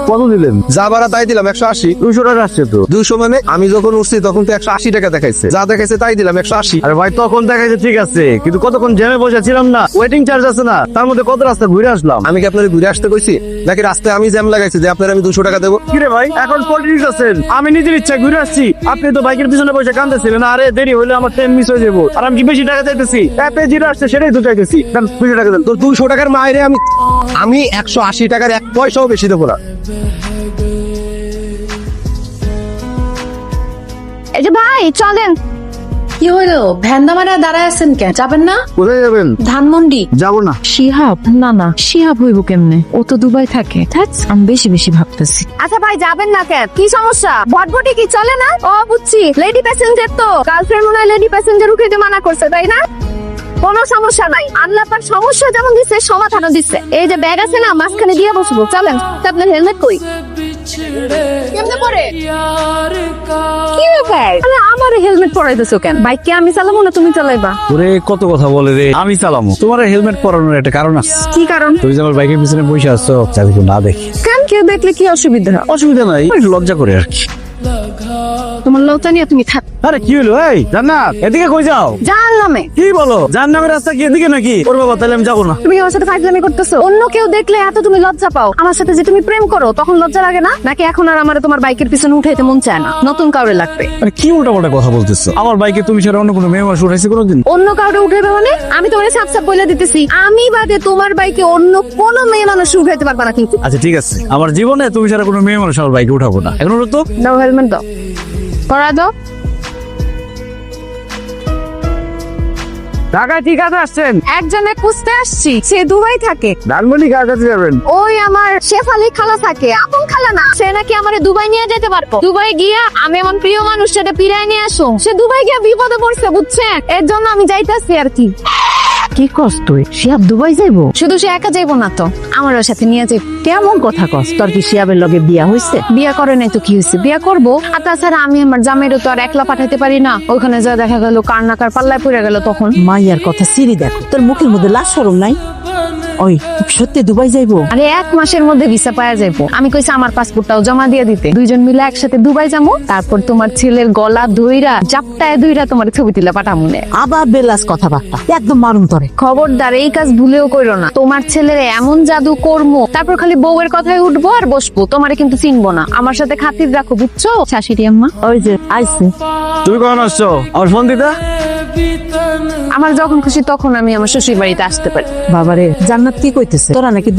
কত দিলেন? যা ভাড়া তাই দিলাম 180। 200 টাকা আসছে তো। 200 মানে আমি যখন উঠছি তখন তো 180 টাকা দেখাইছে, যা দেখাইছে তাই দিলাম 180। আরে ভাই তখন দেখাইছে ঠিক আছে, কিন্তু কতক্ষণ জ্যামে বসেছিলাম না, ওয়েটিং চার্জ আছে না, তার মধ্যে কত রাস্তা ঘুরে আসলাম। আমি কি আপনার ঘুরে আসতে কইছি নাকি রাস্তায় আমি জ্যাম লাগাইছি যে আপনার আমি 200 টাকা দেবো? কিরে ভাই এখন পলিটিক্স আছেন, আমি নিজের ইচ্ছা ঘুরে আসছি, আপনি তো বাইকের পিছনে বসে কাঁদতেছিলেন, আরে দেরি হলে আমার ট্রেন মিস হয়ে যাবো, আর আমি কি বেশি টাকা চাইতেছি? এতে যেটা আসছে সেটাই তো চাইতেছি, 200 টাকা দেন। তোর 200 টাকার মাইরে আমি 180 টাকার 1 পয়সাও বেশি দেবো না। এই যে ভাই চলেন। কি হলো ভ্যান্ডামারা দাঁড়ায় আছেন কেন, যাবেন না? কোথায় যাবেন? ধানমন্ডি যাবো না। শিহাব না শিহাব হইব কেমনে, ও তো দুবাই থাকে। আমি বেশি বেশি ভাবতেছি। আচ্ছা ভাই যাবেন না কেন, কি সমস্যা? ভটভটি কি চলে না? ও বুঝছি, লেডি প্যাসেঞ্জার তো গার্লফ্রেন্ড মনে হয় লেডি প্যাসেঞ্জার উঠাইতে মানা করছে, তাই না? কোনো সমস্যা নাই, আল্লাহ পাক সমস্যা যেমন দিচ্ছে সমাধানও দিচ্ছে। এই যে ব্যাগ আছে না, মাঝখানে দিয়ে বসবো, চলেন। আপনার হেলমেট কই? কেমনে পরে? কি ব্যাপার? আরে আমার হেলমেট পরাইতেছো কেন? বাইক কি আমি চালাবো না তুমি চালাইবা? ওরে কত কথা বলে রে, আমি চালামো। তোমার হেলমেট পরানোর একটা কারণ আছে। কি কারণ? তুমি যে আমার বাইকের পিছনে বসে আসছো, যাতে কেউ না দেখে। কেন, কেউ দেখলে কি অসুবিধা? অসুবিধা নাই, একটু লজ্জা করে আর কি। তোমার লজ্জা নিয়ে তুমি থাক। আরে কি হলো? এই জান্নাত, এদিকে কই যাও? জাহান্নামে। কি বলো? জাহান্নামের রাস্তা কি এদিকে নাকি? ওর বাবা, তাহলে আমি যাবো না। তুমি আমার সাথে ফাইজলামি করতেছো? অন্য কেউ দেখলে এত তুমি লজ্জা পাও, আমার সাথে যে তুমি প্রেম করো তখন লজ্জা লাগে না? নাকি এখন আর আমার তোমার বাইকের পিছনে উঠাইতে মন চায় না, নতুন কাউরে লাগবে? আরে কি উল্টাপাল্টা কথা বলতেছো? আমার বাইকে তুমি ছাড়া অন্য কোনো মেয়ে মানুষ উঠাইছে কোনোদিন? অন্য কাউরে উঠাইবে মানে? আমি তোমার সাপ সাপ বলে দিতেছি, আমি বাদে তোমার বাইকে অন্য কোনো মেয়ে মানুষ উঠাইতে পারবা না কিন্তু। আচ্ছা ঠিক আছে, আমার জীবনে তুমি ছাড়া কোনো মেয়ে মানুষ আমার বাইকে উঠাবো না। এখন তো দাও হেলমেট দাও, পরা দাও। ঢাকায় ঠিক আছে আসছেন? একজনে খুঁজতে আসছি, সে দুবাই থাকে। ধানমন্ডি কার কাছে যাবেন? ওই আমার শেফালি খালা থাকে, আপন খালা না, সে নাকি আমারে দুবাই নিয়ে যেতে পারবো। দুবাই গিয়া আমি আমার প্রিয় মানুষটাকে ফিরাই নিয়ে আসো। সে দুবাই গিয়া বিপদে পড়ছে বুঝছেন, এর জন্য আমি যাইতাছি আর কি। কি কস তুই? শিহাব দুবাই যাইবো? শুধু সে একা যাইবো না তো, আমার ওর সাথে নিয়ে যাইব। কেমন কথা কস? তোর কি শিহাবের লগে বিয়া হইছে? বিয়া করে নাই তো কি হয়েছে, বিয়া করবো। আর তাছাড়া আমি আমার জামাইরও তো আর একলা পাঠাইতে পারি না, ওইখানে যা দেখা গেল কার না কার পাল্লায় পড়ে গেল তখন। মাইয়ার কথা সিরি দেখো, তোর মুখের মধ্যে লাশ শরম নাই? ওই সত্যি দুবাই যাইবো? আরে 1 মাসের মধ্যে ভিসা পাওয়া যাইবো। আমি কইছি আমার পাসপোর্টটাও জমা দিয়ে দিতে, দুইজন মিলে একসাথে দুবাই যাবো। তারপর তোমার ছেলের গলা ধইরা জাপটায় ধইরা তোমার ছবি তুলে পাঠামুনে। আবার বেলাস কথাবার্তা একদম মারুম তরে। খবরদার এই কাজ ভুলেও কইরো না। তোমার ছেলের এমন জাদু কর্ম, তারপর খালি বউয়ের কথায় উঠবো আর বসবো, তোমারে কিন্তু চিনবো না। আমার সাথে খাতির রাখো বুঝছো শাশুড়ি আম্মা? ওই যে আইছে। তুমি কখন আসছো? আমার ফোন দিতা। আমার যখন খুশি তখন আমি আমার শ্বশুর বাড়িতে আসতে পারি। বাবারে জান্নাত কি কইতেছে? তোরা নাকি